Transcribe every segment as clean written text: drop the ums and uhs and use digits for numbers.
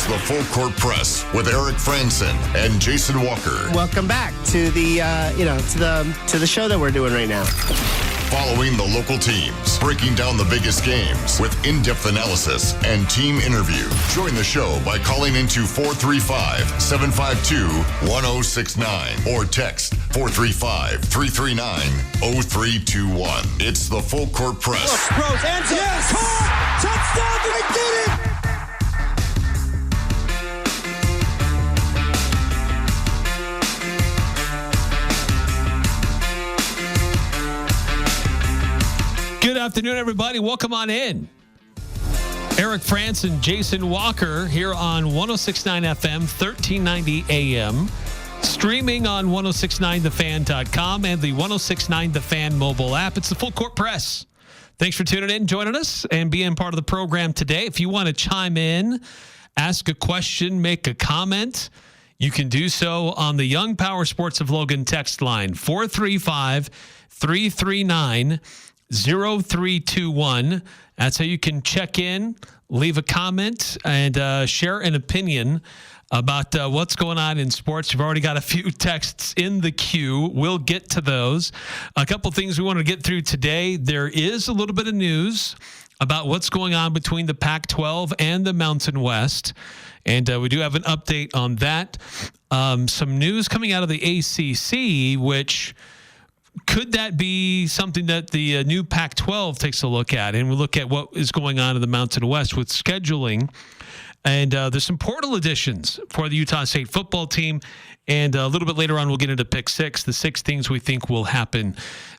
the Full Court Press with Eric Frandsen and Jason Walker. Welcome back to the to the show that we're doing right now. Following the local teams, breaking down the biggest games with in-depth analysis and team interview. Join the show by calling into 435-752-1069 or text 435-339-0321. It's the Full Court Press. Rose, and yes! Caught! Touchdown! They did it! Good afternoon, everybody. Welcome on in. Eric Frandsen and Jason Walker here on 106.9 FM, 1390 AM. Streaming on 1069thefan.com and the 1069 The Fan mobile app. It's the Full Court Press. Thanks for tuning in, joining us, and being part of the program today. If you want to chime in, ask a question, make a comment, you can do so on the Young Power Sports of Logan text line, 435-339-0321. That's how you can check in, leave a comment, and share an opinion about what's going on in sports. We've already got a few texts in the queue. We'll get to those. A couple things we want to get through today. There is a little bit of news about what's going on between the Pac-12 and the Mountain West. And we do have an update on that. Some news coming out of the ACC, which could that be something that the new Pac-12 takes a look at? And we look at what is going on in the Mountain West with scheduling. And there's some portal additions for the Utah State football team. And a little bit later on, we'll get into Pick 6, the 6 things we think will happen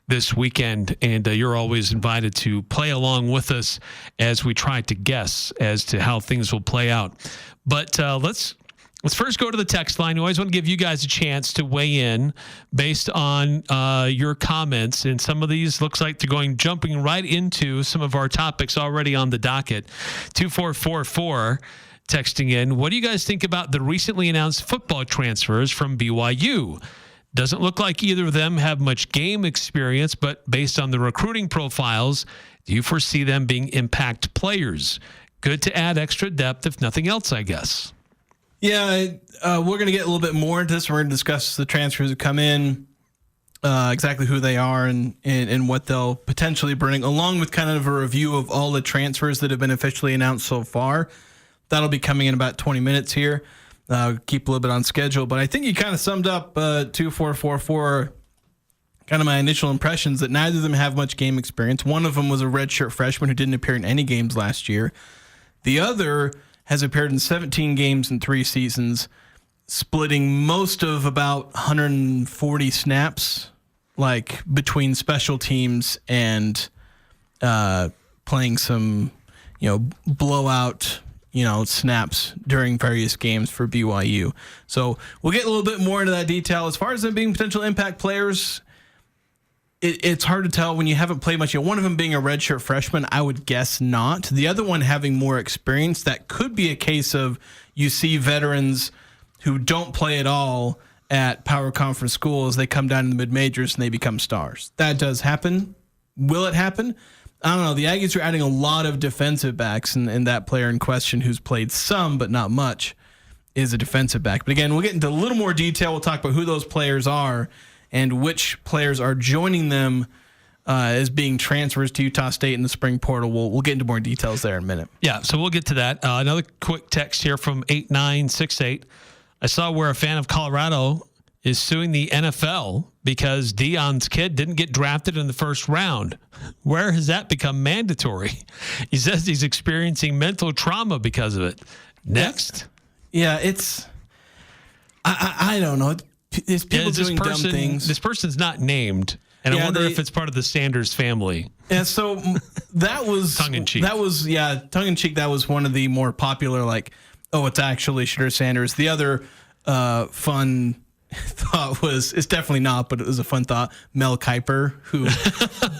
this weekend. And you're always invited to play along with us as we try to guess as to how things will play out. But let's first go to the text line. We always want to give you guys a chance to weigh in based on your comments. And some of these looks like they're jumping right into some of our topics already on the docket. 2444 texting in, what do you guys think about the recently announced football transfers from BYU? Doesn't look like either of them have much game experience, but based on the recruiting profiles, do you foresee them being impact players? Good to add extra depth, if nothing else, I guess. Yeah, we're going to get a little bit more into this. We're going to discuss the transfers that come in, exactly who they are and what they'll potentially bring, along with kind of a review of all the transfers that have been officially announced so far. That'll be coming in about 20 minutes here. Keep a little bit on schedule. But I think you kind of summed up 2444 kind of my initial impressions that neither of them have much game experience. One of them was a redshirt freshman who didn't appear in any games last year. The other has appeared in 17 games in 3 seasons, splitting most of about 140 snaps, like between special teams and playing some, blowout, snaps during various games for BYU. So we'll get a little bit more into that detail. As far as them being potential impact players, it's hard to tell when you haven't played much. One of them being a redshirt freshman, I would guess not. The other one having more experience, that could be a case of you see veterans who don't play at all at power conference schools. They come down in the mid-majors and they become stars. That does happen. Will it happen? I don't know. The Aggies are adding a lot of defensive backs, and that player in question who's played some but not much is a defensive back. But again, we'll get into a little more detail. We'll talk about who those players are and which players are joining them as being transfers to Utah State in the spring portal. We'll get into more details there in a minute. Yeah, so we'll get to that. Another quick text here from 8968. I saw where a fan of Colorado is suing the NFL because Deion's kid didn't get drafted in the first round. Where has that become mandatory? He says he's experiencing mental trauma because of it. Next. Yeah, it's... I don't know. It's people doing dumb things. This person's not named, and I wonder if it's part of the Sanders family. Yeah, so that was... tongue-in-cheek. That was, tongue-in-cheek. That was one of the more popular, it's actually Shadur Sanders. The other fun thought was, it's definitely not, but it was a fun thought, Mel Kiper, who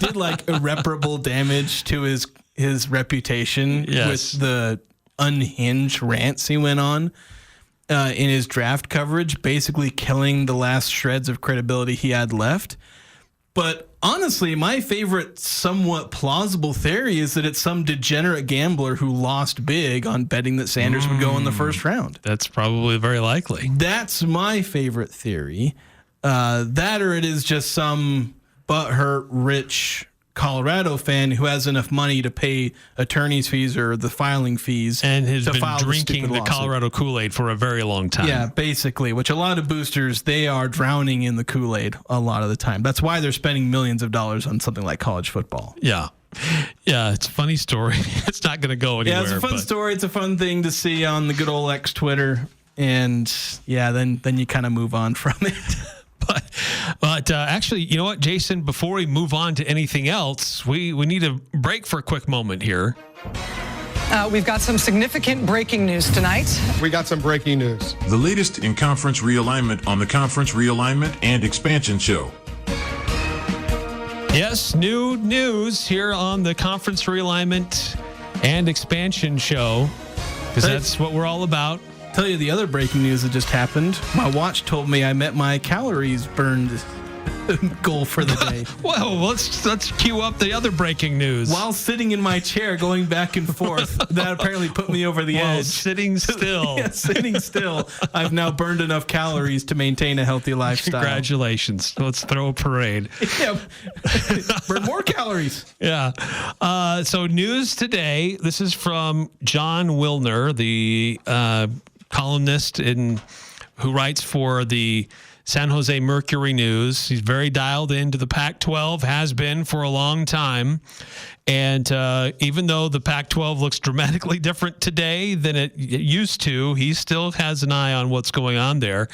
did irreparable damage to his reputation with the unhinged rants he went on in his draft coverage, basically killing the last shreds of credibility he had left. But honestly, my favorite somewhat plausible theory is that it's some degenerate gambler who lost big on betting that Sanders would go in the first round. That's probably very likely. That's my favorite theory. That or it is just some butthurt rich Colorado fan who has enough money to pay attorney's fees or the filing fees and has to been file drinking the Colorado Kool-Aid for a very long time. Yeah, basically, which a lot of boosters, they are drowning in the Kool-Aid a lot of the time. That's why they're spending millions of dollars on something like college football. Yeah. Yeah, it's a funny story. It's not going to go anywhere. Yeah, it's a fun story. It's a fun thing to see on the good old X Twitter. And yeah, then you kind of move on from it. But actually, you know what, Jason, before we move on to anything else, we need a break for a quick moment here. We've got some significant breaking news tonight. We got some breaking news. The latest in conference realignment on the Conference Realignment and Expansion Show. Yes, new news here on the Conference Realignment and Expansion Show, because that's what we're all about. Tell you the other breaking news that just happened. My watch told me I met my calories burned goal for the day. Well, let's cue up the other breaking news. While sitting in my chair going back and forth, that apparently put me over the edge. Sitting still. Yeah, sitting still. I've now burned enough calories to maintain a healthy lifestyle. Congratulations. Let's throw a parade. Yeah. Burn more calories. Yeah. So news today, this is from John Wilner, the columnist who writes for the San Jose Mercury News. He's very dialed into the Pac-12, has been for a long time. And even though the Pac-12 looks dramatically different today than it used to, he still has an eye on what's going on there.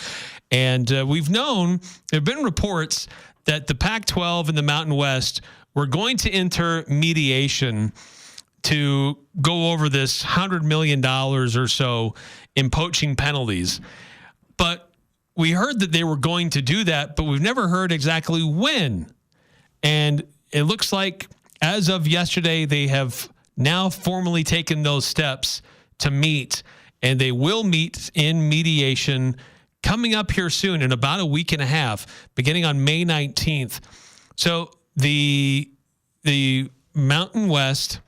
And we've known, there have been reports that the Pac-12 and the Mountain West were going to enter mediation to go over this $100 million or so in poaching penalties. But we heard that they were going to do that, but we've never heard exactly when. And it looks like as of yesterday, they have now formally taken those steps to meet, and they will meet in mediation coming up here soon in about a week and a half, beginning on May 19th. So the Mountain West,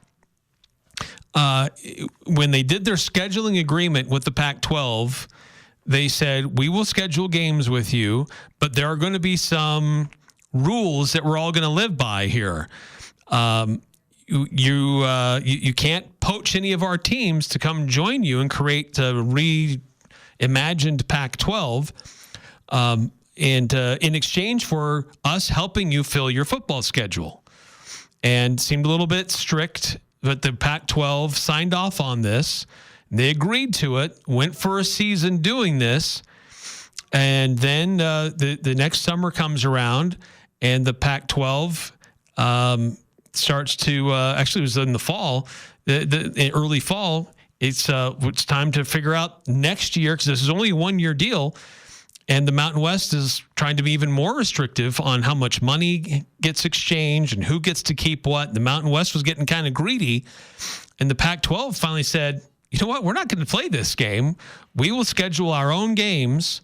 when they did their scheduling agreement with the Pac-12, they said, we will schedule games with you, but there are going to be some rules that we're all going to live by here. You can't poach any of our teams to come join you and create a reimagined Pac-12 and in exchange for us helping you fill your football schedule. And seemed a little bit strict, but the Pac-12 signed off on this. They agreed to it, went for a season doing this, and then the next summer comes around, and the Pac-12 starts to actually it was in the fall, the early fall. It's time to figure out next year, because this is only a 1-year deal, and the Mountain West is trying to be even more restrictive on how much money gets exchanged and who gets to keep what. The Mountain West was getting kind of greedy, and the Pac-12 finally said, you know what, we're not going to play this game. We will schedule our own games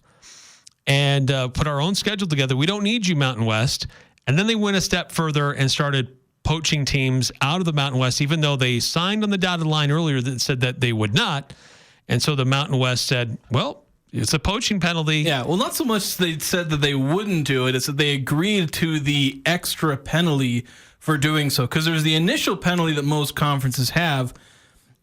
and put our own schedule together. We don't need you, Mountain West. And then they went a step further and started poaching teams out of the Mountain West, even though they signed on the dotted line earlier that said that they would not. And so the Mountain West said, well, it's a poaching penalty. Yeah, well, not so much they said that they wouldn't do it, it's that they agreed to the extra penalty for doing so. Because there's the initial penalty that most conferences have,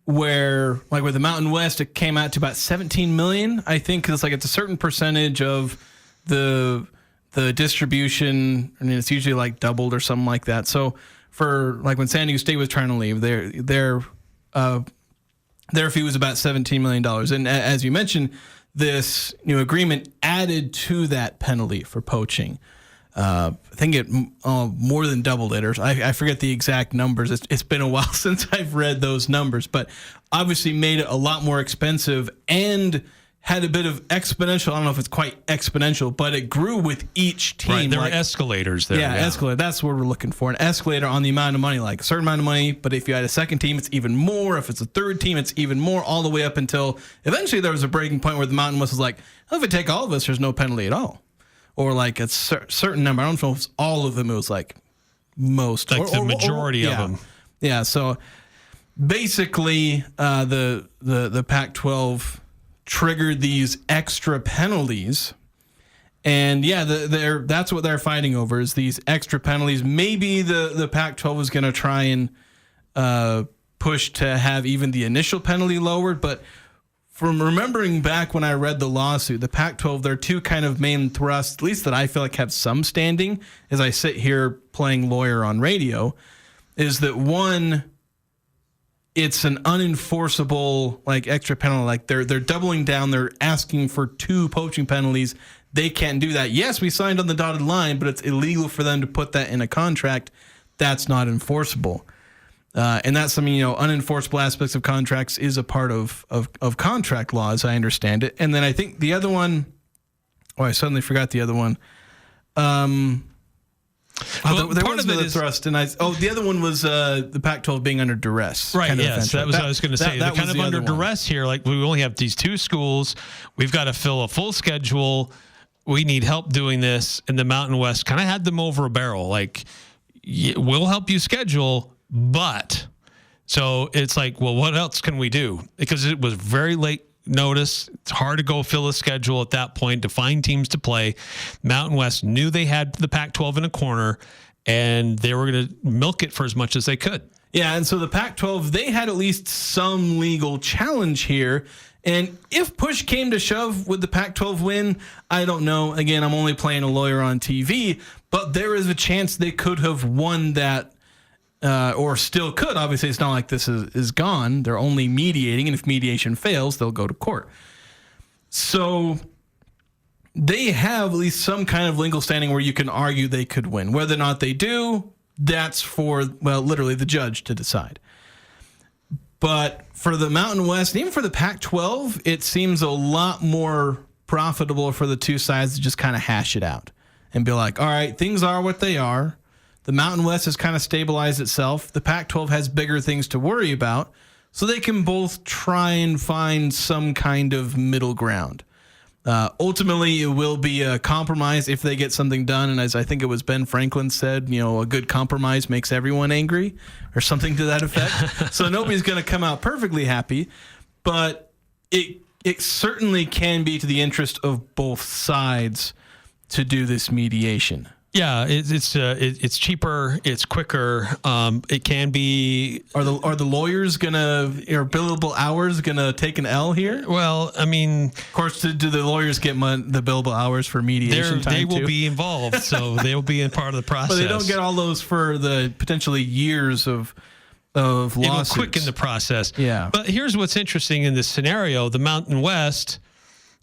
where with the Mountain West, it came out to about $17 million. I think it's a certain percentage of the distribution. I mean, it's usually doubled or something like that. So for when San Diego State was trying to leave, their fee was about $17 million. And as you mentioned, this new agreement added to that penalty for poaching. I think it more than doubled it, or I forget the exact numbers. It's been a while since I've read those numbers, but obviously made it a lot more expensive and had a bit of exponential. I don't know if it's quite exponential, but it grew with each team. Right, there were escalators there. Yeah, escalator. That's what we're looking for. An escalator on the amount of money, a certain amount of money, but if you had a second team, it's even more. If it's a third team, it's even more, all the way up until eventually there was a breaking point where the Mountain West was like, oh, if we take all of us, there's no penalty at all. Or a certain number. I don't know if it was all of them. It was most, like the majority of them. Yeah. So basically, the Pac-12 triggered these extra penalties, and that's what they're fighting over, is these extra penalties. Maybe the Pac-12 was going to try and push to have even the initial penalty lowered, but from remembering back when I read the lawsuit, the Pac-12, their two kind of main thrusts, at least that I feel like have some standing as I sit here playing lawyer on radio, is that one, it's an unenforceable like extra penalty. Like they're doubling down. They're asking for 2 poaching penalties. They can't do that. Yes, we signed on the dotted line, but it's illegal for them to put that in a contract. That's not enforceable. And that's something, unenforceable aspects of contracts is a part of contract law, as I understand it. And then I think the other one, I suddenly forgot the other one. There was another thrust, and the other one was the Pac-12 being under duress. Right, yes, that was what I was going to say. They're kind of under duress here. Like, we only have these 2 schools. We've got to fill a full schedule. We need help doing this. And the Mountain West kind of had them over a barrel. Like, we'll help you schedule, but so it's like, well, what else can we do? Because it was very late notice. It's hard to go fill a schedule at that point to find teams to play. Mountain West knew they had the Pac-12 in a corner, and they were going to milk it for as much as they could. Yeah, and so the Pac-12, they had at least some legal challenge here. And if push came to shove, would the Pac-12 win? I don't know. Again, I'm only playing a lawyer on TV, but there is a chance they could have won that. Or still could. Obviously, it's not like this is gone. They're only mediating, and if mediation fails, they'll go to court. So they have at least some kind of legal standing where you can argue they could win. Whether or not they do, that's for, literally the judge to decide. But for the Mountain West, and even for the Pac-12, it seems a lot more profitable for the two sides to just kind of hash it out and be like, all right, things are what they are. The Mountain West has kind of stabilized itself. The Pac-12 has bigger things to worry about, so they can both try and find some kind of middle ground. Ultimately, it will be a compromise if they get something done. And as I think it was Ben Franklin said, a good compromise makes everyone angry, or something to that effect. So nobody's going to come out perfectly happy, but it certainly can be to the interest of both sides to do this mediation. Yeah, it's cheaper, it's quicker. It can be. Are the lawyers or billable hours gonna take an L here? Well, I mean, of course, do the lawyers get the billable hours for mediation time? They will be involved, so they will be a part of the process. But they don't get all those for the potentially years of lawsuits. It'll quicken the process. Yeah. But here's what's interesting in this scenario: the Mountain West,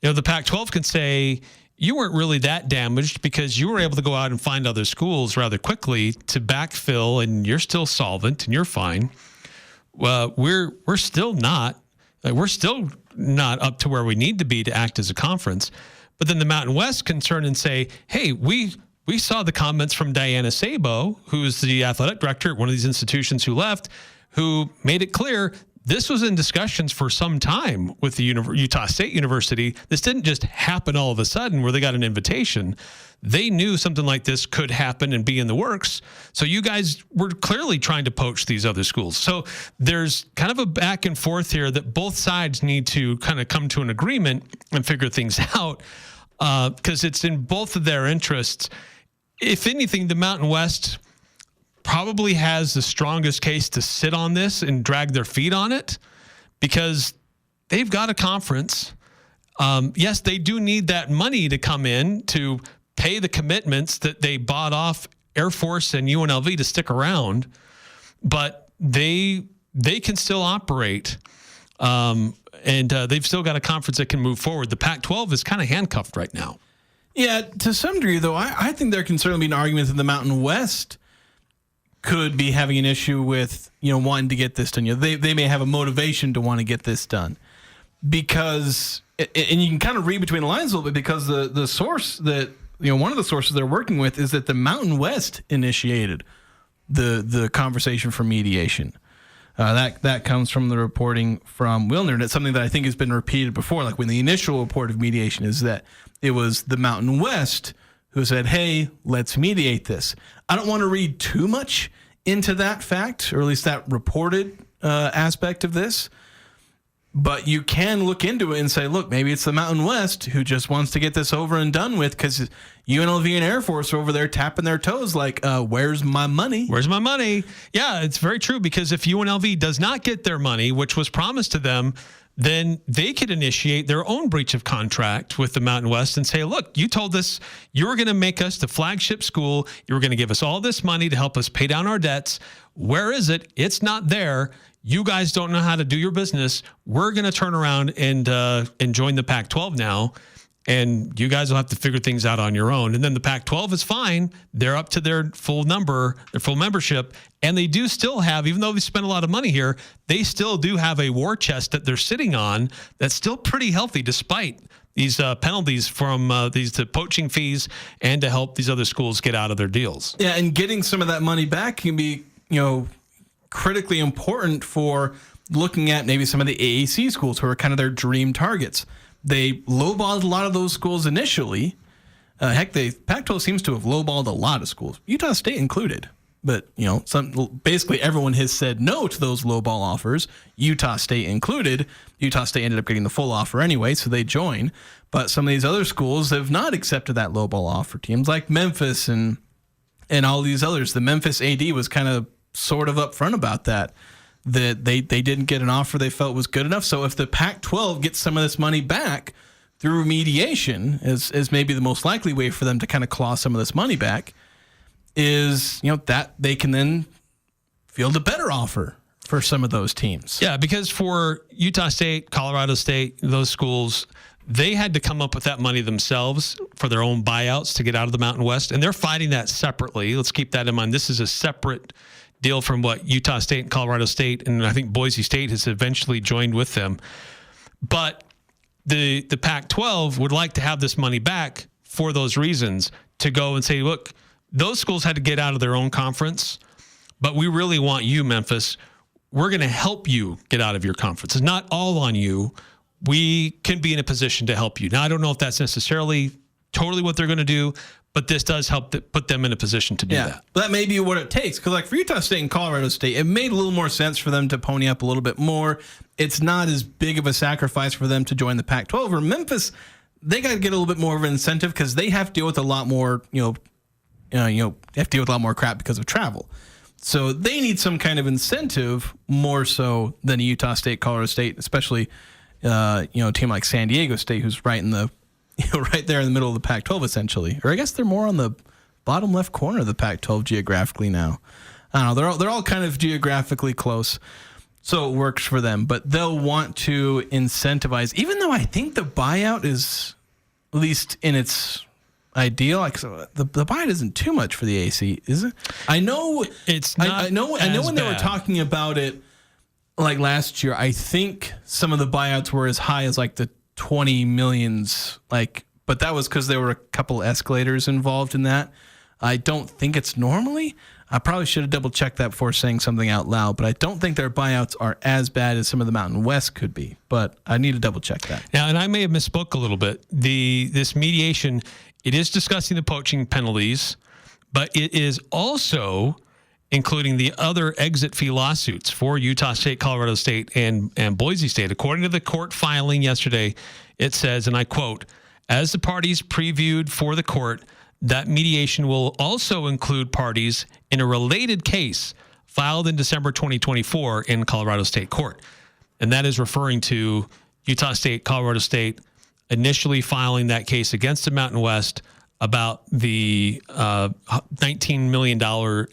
the Pac-12 can say, you weren't really that damaged because you were able to go out and find other schools rather quickly to backfill, and you're still solvent and you're fine. Well, we're still not. We're still not up to where we need to be to act as a conference. But then the Mountain West can turn and say, hey, we saw the comments from Diana Sabo, who's the athletic director at one of these institutions who left, who made it clear this was in discussions for some time with the Utah State University. This didn't just happen all of a sudden where they got an invitation. They knew something like this could happen and be in the works. So you guys were clearly trying to poach these other schools. So there's kind of a back and forth here that both sides need to kind of come to an agreement and figure things out, because it's in both of their interests. If anything, the Mountain West probably has the strongest case to sit on this and drag their feet on it, because they've got a conference. Yes, they do need that money to come in to pay the commitments that they bought off Air Force and UNLV to stick around, but they can still operate, and they've still got a conference that can move forward. The Pac-12 is kind of handcuffed right now. Yeah, to some degree, though, I think there can certainly be an argument that the Mountain West could be having an issue with, wanting to get this done. They may have a motivation to want to get this done because, and you can kind of read between the lines a little bit, because the source that, one of the sources they're working with is that the Mountain West initiated the conversation for mediation. That comes from the reporting from Wilner, and it's something that I think has been repeated before. Like when the initial report of mediation is that it was the Mountain West who said, hey, let's mediate this. I don't want to read too much into that fact, or at least that reported aspect of this. But you can look into it and say, look, maybe it's the Mountain West who just wants to get this over and done with, because UNLV and Air Force are over there tapping their toes like, where's my money? Where's my money? Yeah, it's very true, because if UNLV does not get their money, which was promised to them, then they could initiate their own breach of contract with the Mountain West and say, look, you told us you were going to make us the flagship school. You were going to give us all this money to help us pay down our debts. Where is it? It's not there. You guys don't know how to do your business. We're going to turn around and join the Pac-12 now, and you guys will have to figure things out on your own. And then the Pac-12 is fine. They're up to their full number, their full membership, and they do still have, even though they spend a lot of money here, they still do have a war chest that they're sitting on that's still pretty healthy despite these penalties from the poaching fees, and to help these other schools get out of their deals. Yeah, and getting some of that money back can be, critically important for looking at maybe some of the AAC schools who are kind of their dream targets. They lowballed a lot of those schools initially. The Pac-12 seems to have lowballed a lot of schools, Utah State included. But, basically everyone has said no to those lowball offers, Utah State included. Utah State ended up getting the full offer anyway, so they join. But some of these other schools have not accepted that lowball offer. Teams like Memphis and all these others. The Memphis AD was kind of sort of upfront about that they didn't get an offer they felt was good enough. So if the Pac-12 gets some of this money back through mediation, is maybe the most likely way for them to kind of claw some of this money back, is that they can then field a better offer for some of those teams. Yeah, because for Utah State, Colorado State, those schools, they had to come up with that money themselves for their own buyouts to get out of the Mountain West, and they're fighting that separately. Let's keep that in mind. This is a separate deal from what Utah State and Colorado State, and I think Boise State has eventually joined with them. But the Pac-12 would like to have this money back for those reasons, to go and say, look, those schools had to get out of their own conference, but we really want you, Memphis. We're going to help you get out of your conference. It's not all on you. We can be in a position to help you. Now, I don't know if that's necessarily totally what they're going to do, but this does help put them in a position to do that. That may be what it takes. Because for Utah State and Colorado State, it made a little more sense for them to pony up a little bit more. It's not as big of a sacrifice for them to join the Pac-12. Or Memphis, they got to get a little bit more of an incentive, because they have to deal with a lot more, they have to deal with a lot more crap because of travel. So they need some kind of incentive more so than a Utah State, Colorado State, especially a team like San Diego State, who's right in the right there in the middle of the Pac-12 essentially. Or I guess they're more on the bottom left corner of the Pac-12 geographically now. I don't know. They're all kind of geographically close, so it works for them. But they'll want to incentivize, even though I think the buyout is, at least in its ideal, the buyout isn't too much for the AC, is it? I know it's not. I know when they were talking about it like last year, I think some of the buyouts were as high as like the 20 millions, but that was because there were a couple escalators involved in that. I don't think it's normally. I probably should have double checked that before saying something out loud, but I don't think their buyouts are as bad as some of the Mountain West could be, but I need to double check that. Now, and I may have misspoke a little bit. This mediation, it is discussing the poaching penalties, but it is also including the other exit fee lawsuits for Utah State, Colorado State, and Boise State. According to the court filing yesterday, it says, and I quote, as the parties previewed for the court, that mediation will also include parties in a related case filed in December 2024 in Colorado State Court. And that is referring to Utah State, Colorado State initially filing that case against the Mountain West about the $19 million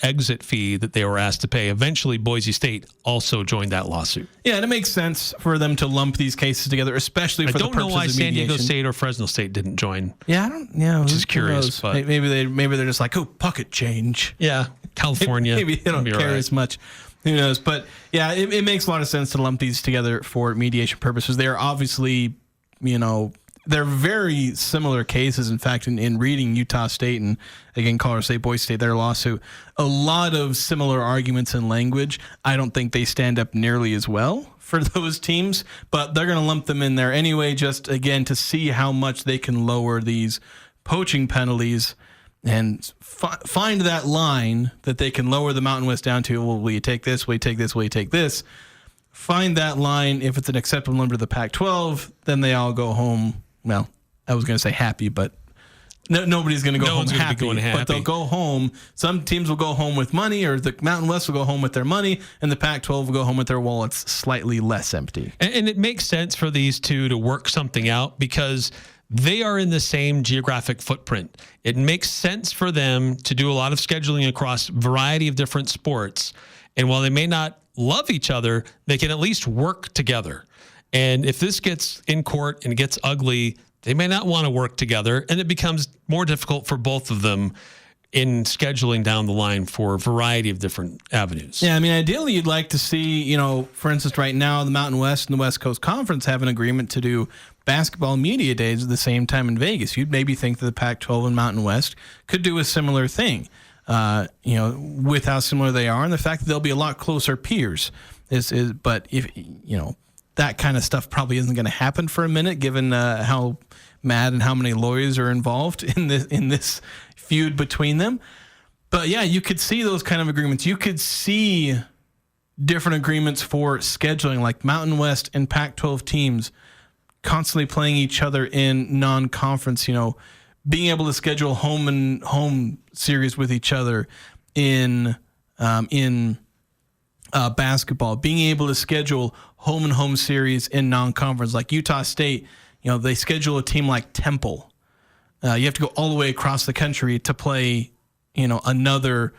exit fee that they were asked to pay. Eventually, Boise State also joined that lawsuit. Yeah, and it makes sense for them to lump these cases together, especially for the purposes of mediation. I don't know why San Diego State or Fresno State didn't join. Yeah, I don't. Yeah, which is curious. But maybe they're just like, oh, pocket change. Yeah, California. Maybe they don't care as much. Who knows? But yeah, it makes a lot of sense to lump these together for mediation purposes. They are obviously, they're very similar cases. In fact, in reading Utah State and, again, Colorado State, Boise State, their lawsuit, a lot of similar arguments and language. I don't think they stand up nearly as well for those teams, but they're going to lump them in there anyway, just, again, to see how much they can lower these poaching penalties and find that line that they can lower the Mountain West down to. Well, will you take this? Will you take this? Will you take this? Find that line. If it's an acceptable number to the Pac-12, then they all go home. Well, I was going to say happy, but nobody's going to go home happy. But they'll go home. Some teams will go home with money, or the Mountain West will go home with their money, and the Pac-12 will go home with their wallets slightly less empty. And it makes sense for these two to work something out because they are in the same geographic footprint. It makes sense for them to do a lot of scheduling across a variety of different sports. And while they may not love each other, they can at least work together. And if this gets in court and gets ugly, they may not want to work together, and it becomes more difficult for both of them in scheduling down the line for a variety of different avenues. Yeah, I mean, ideally, you'd like to see, for instance, right now, the Mountain West and the West Coast Conference have an agreement to do basketball media days at the same time in Vegas. You'd maybe think that the Pac-12 and Mountain West could do a similar thing, with how similar they are and the fact that they'll be a lot closer peers. But if that kind of stuff probably isn't going to happen for a minute, given how mad and how many lawyers are involved in this feud between them. But yeah, you could see those kind of agreements. You could see different agreements for scheduling, like Mountain West and Pac-12 teams constantly playing each other in non-conference, being able to schedule home and home series with each other in basketball, being able to schedule home and home series in non-conference, like Utah State. They schedule a team like Temple. You have to go all the way across the country to play, another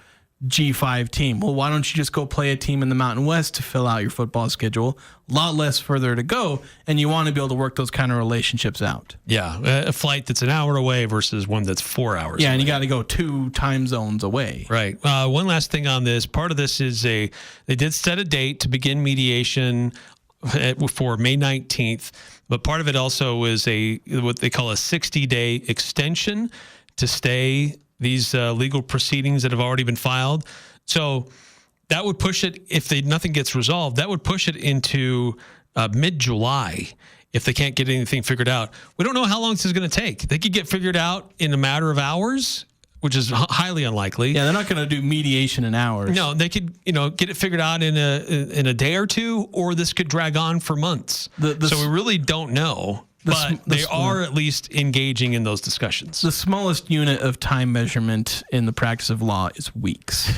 G5 team. Well, why don't you just go play a team in the Mountain West to fill out your football schedule? A lot less further to go, and you want to be able to work those kind of relationships out. Yeah, a flight that's an hour away versus one that's 4 hours away. And you got to go 2 time zones away. Right. One last thing on this. Part of this is they did set a date to begin mediation for May 19th, but part of it also is what they call a 60-day extension to stay these legal proceedings that have already been filed. So that would push it, if nothing gets resolved, that would push it into mid-July if they can't get anything figured out. We don't know how long this is going to take. They could get figured out in a matter of hours, which is highly unlikely. Yeah, they're not going to do mediation in hours. No, they could, get it figured out in a day or two, or this could drag on for months. So we really don't know. But they are at least engaging in those discussions. The smallest unit of time measurement in the practice of law is weeks.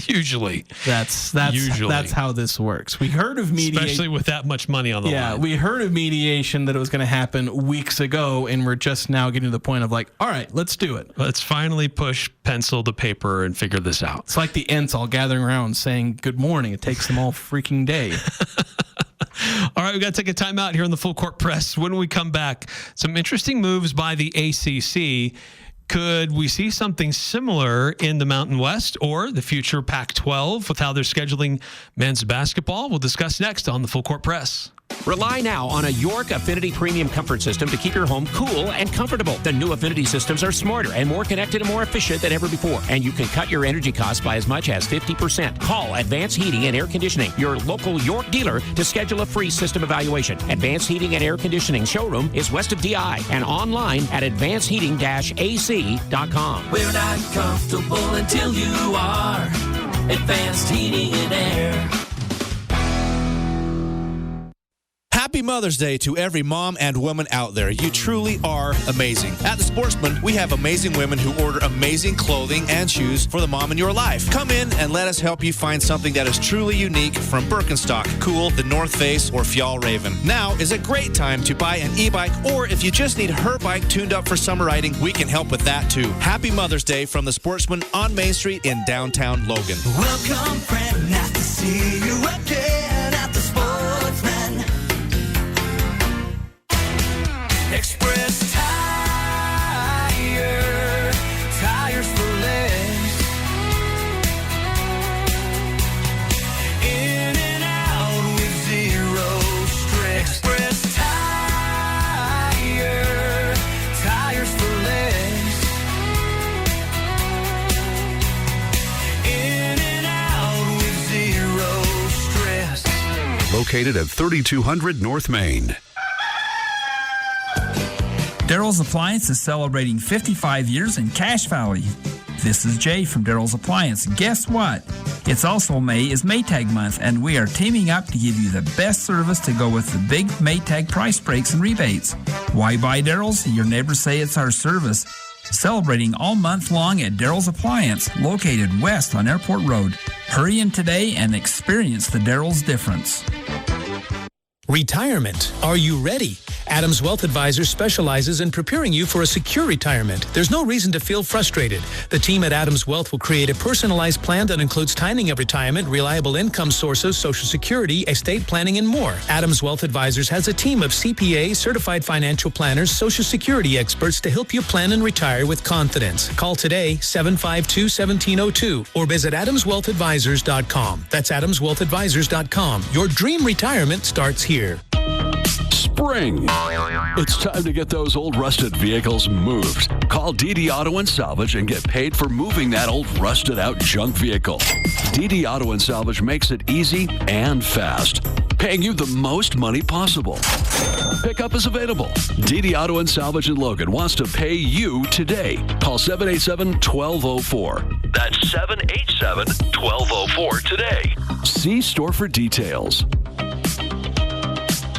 Usually. That's how this works. We heard of mediation. Especially with that much money on the line. Yeah, we heard of mediation that it was going to happen weeks ago, and we're just now getting to the point of all right, let's do it. Let's finally push pencil to paper and figure this out. It's like the Ents all gathering around saying good morning. It takes them all freaking day. All right, we got to take a time out here in the Full Court Press. When we come back, some interesting moves by the ACC. Could we see something similar in the Mountain West or the future Pac-12 with how they're scheduling men's basketball? We'll discuss next on the Full Court Press. Rely now on a York Affinity Premium Comfort System to keep your home cool and comfortable. The new Affinity systems are smarter and more connected and more efficient than ever before. And you can cut your energy costs by as much as 50%. Call Advanced Heating and Air Conditioning, your local York dealer, to schedule a free system evaluation. Advanced Heating and Air Conditioning showroom is west of DI and online at advancedheating-ac.com. We're not comfortable until you are. Advanced Heating and Air. Happy Mother's Day to every mom and woman out there. You truly are amazing. At The Sportsman, we have amazing women who order amazing clothing and shoes for the mom in your life. Come in and let us help you find something that is truly unique from Birkenstock, Cool, the North Face, or Fjallraven. Now is a great time to buy an e-bike, or if you just need her bike tuned up for summer riding, we can help with that too. Happy Mother's Day from The Sportsman on Main Street in downtown Logan. Welcome, friend. Nice to see you again at The Sportsman. Express Tire, tires for less. In and out with zero stress. Express Tire, tires for less. In and out with zero stress. Located at 3200 North Main. Daryl's Appliance is celebrating 55 years in Cache Valley. This is Jay from Daryl's Appliance. Guess what? It's also May is Maytag month, and we are teaming up to give you the best service to go with the big Maytag price breaks and rebates. Why buy Daryl's? Your neighbors say it's our service. Celebrating all month long at Daryl's Appliance, located west on Airport Road. Hurry in today and experience the Daryl's difference. Retirement. Are you ready? Adams Wealth Advisors specializes in preparing you for a secure retirement. There's no reason to feel frustrated. The team at Adams Wealth will create a personalized plan that includes timing of retirement, reliable income sources, Social Security, estate planning, and more. Adams Wealth Advisors has a team of CPA, certified financial planners, Social Security experts to help you plan and retire with confidence. Call today, 752-1702, or visit adamswealthadvisors.com. That's adamswealthadvisors.com. Your dream retirement starts here. Spring. It's time to get those old rusted vehicles moved. Call DD Auto and Salvage and get paid for moving that old rusted out junk vehicle. DD Auto and Salvage makes it easy and fast, paying you the most money possible. Pickup is available. DD Auto and Salvage in Logan wants to pay you today. Call 787-1204. That's 787-1204 today. See store for details.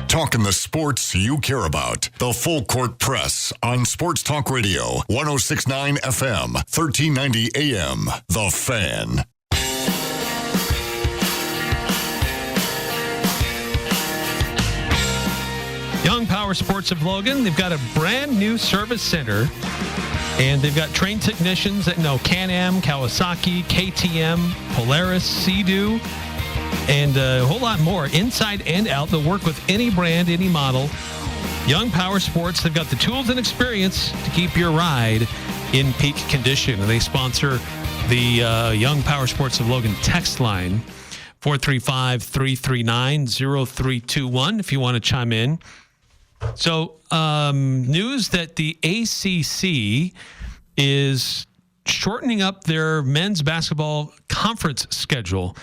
Talking the sports you care about. The Full Court Press on Sports Talk Radio, 106.9 FM, 1390 AM. The Fan. Young Power Sports of Logan, they've got a brand new service center, and they've got trained technicians that know Can-Am, Kawasaki, KTM, Polaris, Sea-Doo, and a whole lot more inside and out. They'll work with any brand, any model. Young Power Sports, they've got the tools and experience to keep your ride in peak condition. And they sponsor the Young Power Sports of Logan text line, 435-339-0321, if you want to chime in. So news that the ACC is shortening up their men's basketball conference schedule.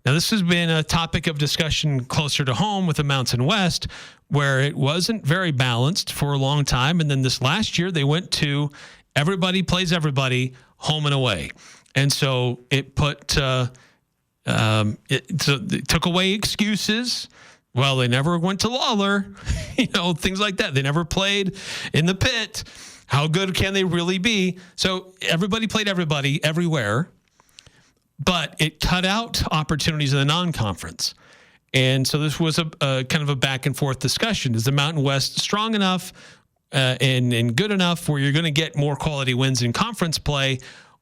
Now, this has been a topic of discussion closer to home with the Mountain West, where it wasn't very balanced for a long time. And then this last year, they went to everybody plays everybody, home and away. And so it put it took away excuses. Well, they never went to Lawler, things like that. They never played in the pit. How good can they really be? So everybody played everybody everywhere. But it cut out opportunities in the non-conference. And so this was a kind of a back and forth discussion. Is the Mountain West strong enough and good enough where you're going to get more quality wins in conference play,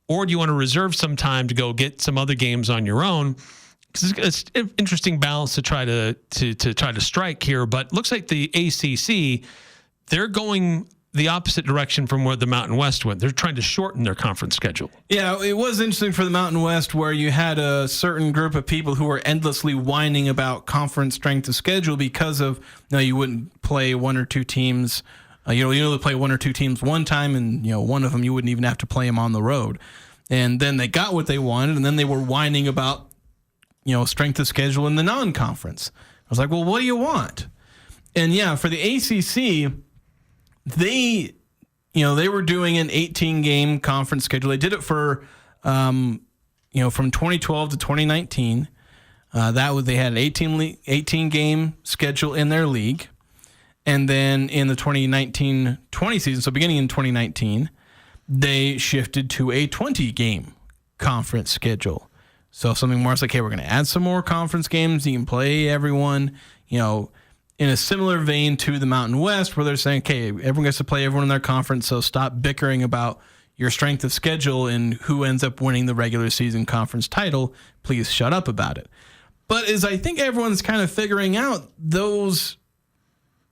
or do you want to reserve some time to go get some other games on your own? Because it's an interesting balance to try to strike here. But it looks like the ACC, they're going the opposite direction from where the Mountain West went. They're trying to shorten their conference schedule. Yeah, it was interesting for the Mountain West where you had a certain group of people who were endlessly whining about conference strength of schedule because of, you wouldn't play one or two teams. You only play one or two teams one time, and, one of them you wouldn't even have to play them on the road. And then they got what they wanted, and then they were whining about, strength of schedule in the non-conference. I was like, well, what do you want? And yeah, for the ACC, they were doing an 18-game conference schedule. They did it for, from 2012 to 2019. They had an 18-game schedule in their league. And then in the 2019-20 season, so beginning in 2019, they shifted to a 20-game conference schedule. So something more, it's like, hey, we're going to add some more conference games. You can play everyone, in a similar vein to the Mountain West, where they're saying, okay, everyone gets to play everyone in their conference, so stop bickering about your strength of schedule and who ends up winning the regular season conference title. Please shut up about it. But as I think everyone's kind of figuring out, those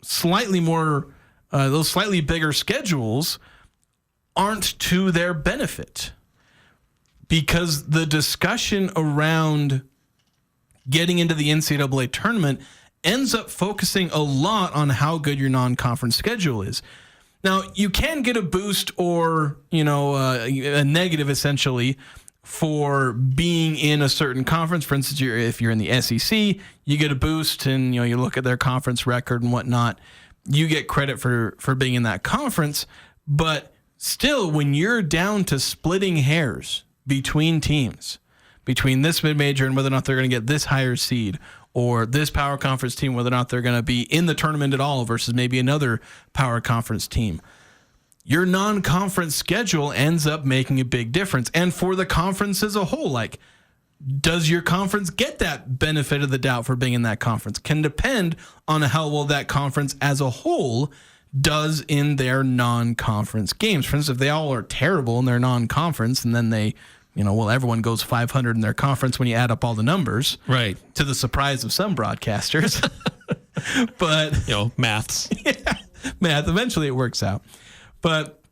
slightly bigger schedules aren't to their benefit, because the discussion around getting into the NCAA tournament ends up focusing a lot on how good your non-conference schedule is. Now, you can get a boost or, a negative essentially for being in a certain conference. For instance, if you're in the SEC, you get a boost and, you look at their conference record and whatnot. you get credit for being in that conference. But still, when you're down to splitting hairs between teams, between this mid-major and whether or not they're going to get this higher seed, or this power conference team, whether or not they're going to be in the tournament at all versus maybe another power conference team, your non-conference schedule ends up making a big difference. And for the conference as a whole, like, does your conference get that benefit of the doubt for being in that conference? Can depend on how well that conference as a whole does in their non-conference games. For instance, if they all are terrible in their non-conference and then they, everyone goes 500 in their conference when you add up all the numbers. Right. To the surprise of some broadcasters. But, maths. Yeah, math. Eventually it works out. But,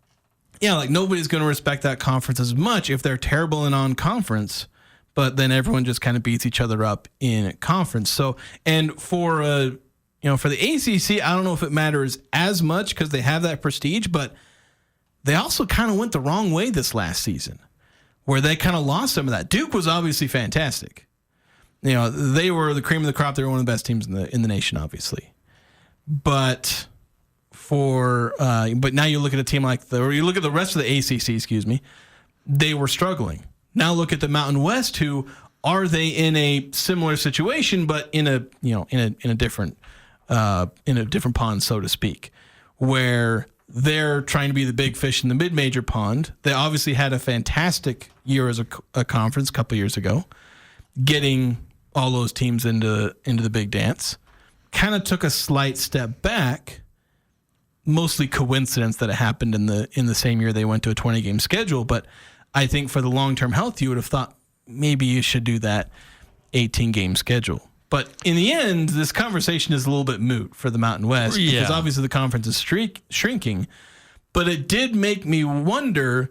nobody's going to respect that conference as much if they're terrible in non-conference. But then everyone just kind of beats each other up in conference. So, and for the ACC, I don't know if it matters as much because they have that prestige, but they also kind of went the wrong way this last season, where they kind of lost some of that. Duke was obviously fantastic. They were the cream of the crop. They were one of the best teams in the nation, obviously. But now you look at a team or you look at the rest of the ACC, they were struggling. Now look at the Mountain West, who are they in a similar situation, but in a different pond, so to speak, where they're trying to be the big fish in the mid-major pond. They obviously had a fantastic year as a conference a couple years ago, getting all those teams into the big dance. Kind of took a slight step back, mostly coincidence that it happened in the same year they went to a 20-game schedule, but I think for the long-term health, you would have thought maybe you should do that 18-game schedule. But in the end, this conversation is a little bit moot for the Mountain West because obviously the conference is shrinking. But it did make me wonder,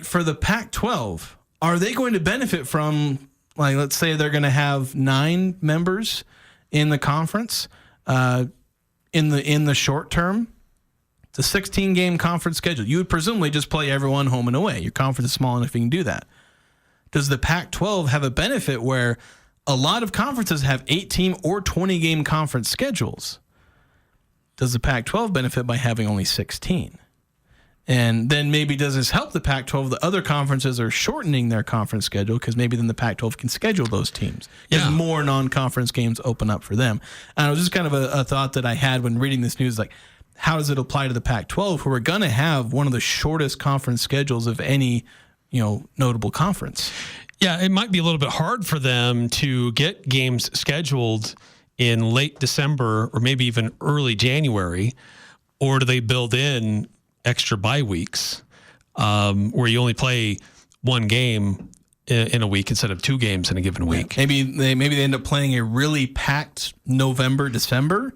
for the Pac-12, are they going to benefit from, let's say they're going to have 9 members in the conference in the short term? It's a 16-game conference schedule. You would presumably just play everyone home and away. Your conference is small enough you can do that. Does the Pac-12 have a benefit where a lot of conferences have 18 or 20-game conference schedules? Does the Pac-12 benefit by having only 16? And then maybe does this help the Pac-12? The other conferences are shortening their conference schedule because maybe then the Pac-12 can schedule those teams. Because more non-conference games open up for them. And it was just kind of a thought that I had when reading this news, how does it apply to the Pac-12, who are going to have one of the shortest conference schedules of any, notable conference? Yeah, it might be a little bit hard for them to get games scheduled in late December or maybe even early January, or do they build in extra bye weeks where you only play one game in a week instead of 2 games in a given week? Maybe they end up playing a really packed November, December,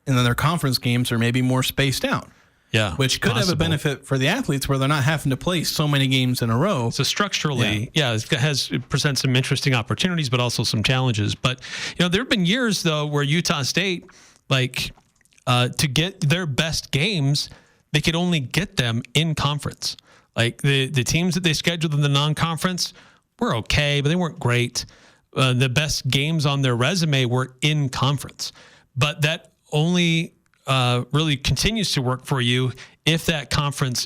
and then their conference games are maybe more spaced out. Yeah, which could have a benefit for the athletes where they're not having to play so many games in a row. So structurally, it presents some interesting opportunities, but also some challenges. But there have been years though where Utah State, to get their best games, they could only get them in conference. The teams that they scheduled in the non-conference were okay, but they weren't great. The best games on their resume were in conference, but that only really continues to work for you if that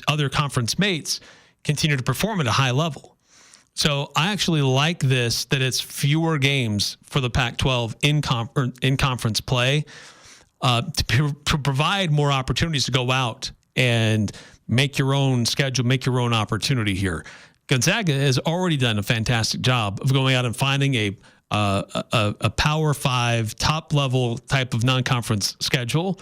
other conference mates continue to perform at a high level. So I actually like this, that it's fewer games for the Pac-12 in conference play to provide more opportunities to go out and make your own schedule, make your own opportunity here. Gonzaga has already done a fantastic job of going out and finding a Power 5 top level type of non-conference schedule,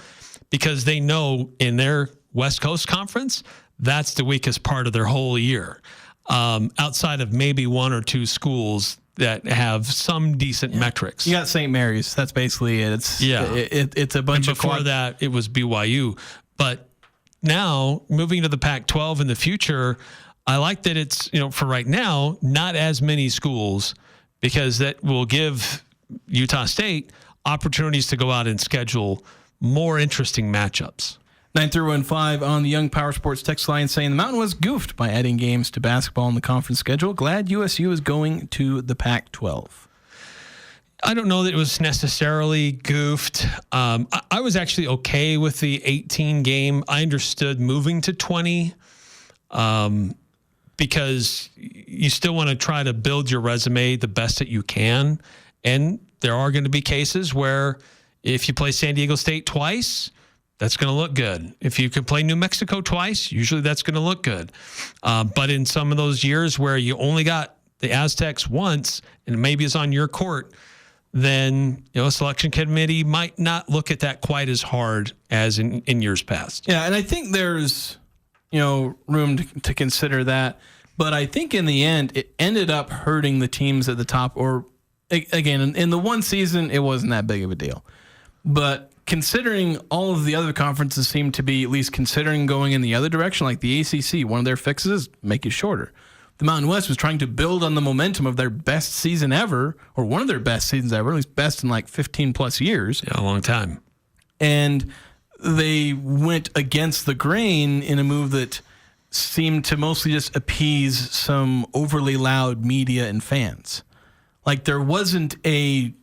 because they know in their West Coast conference, that's the weakest part of their whole year. Outside of maybe 1 or 2 schools that have some decent metrics. You got St. Mary's. That's basically it. It's a bunch of before that, it was BYU. But now moving to the Pac-12 in the future, I like that it's, for right now, not as many schools, because that will give Utah State opportunities to go out and schedule more interesting matchups. 931-5 on the Young Power Sports text line saying the Mountain West goofed by adding games to basketball in the conference schedule. Glad USU is going to the Pac-12. I don't know that it was necessarily goofed. I was actually okay with the 18 game. I understood moving to 20 because you still want to try to build your resume the best that you can. And there are going to be cases where if you play San Diego State twice, that's going to look good. If you can play New Mexico twice, usually that's going to look good. But in some of those years where you only got the Aztecs once and maybe it's on your court, then a selection committee might not look at that quite as hard as in years past. Yeah, and I think there's room to consider that. But I think in the end, it ended up hurting the teams at the top. Or again, in the one season, it wasn't that big of a deal. But considering all of the other conferences seem to be at least considering going in the other direction, like the ACC, one of their fixes is make it shorter. The Mountain West was trying to build on the momentum of their best season ever, or one of their best seasons ever, at least best in like 15 plus years. Yeah, a long time. And they went against the grain in a move that seemed to mostly just appease some overly loud media and fans. Like there wasn't a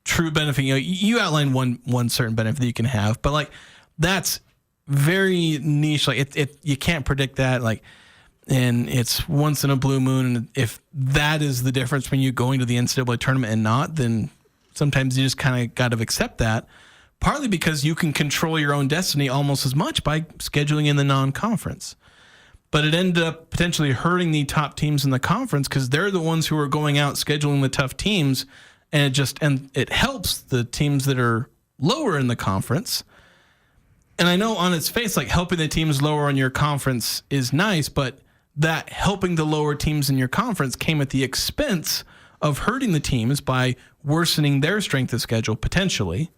true benefit. You outlined one certain benefit that you can have, but like that's very niche. Like you can't predict that. Like, and it's once in a blue moon. And if that is the difference between you going to the NCAA tournament and not, then sometimes you just kind of got to accept that. Partly because you can control your own destiny almost as much by scheduling in the non-conference. But it ended up potentially hurting the top teams in the conference because they're the ones who are going out scheduling the tough teams, and it helps the teams that are lower in the conference. And I know on its face, like helping the teams lower in your conference is nice, but that helping the lower teams in your conference came at the expense of hurting the teams by worsening their strength of schedule potentially.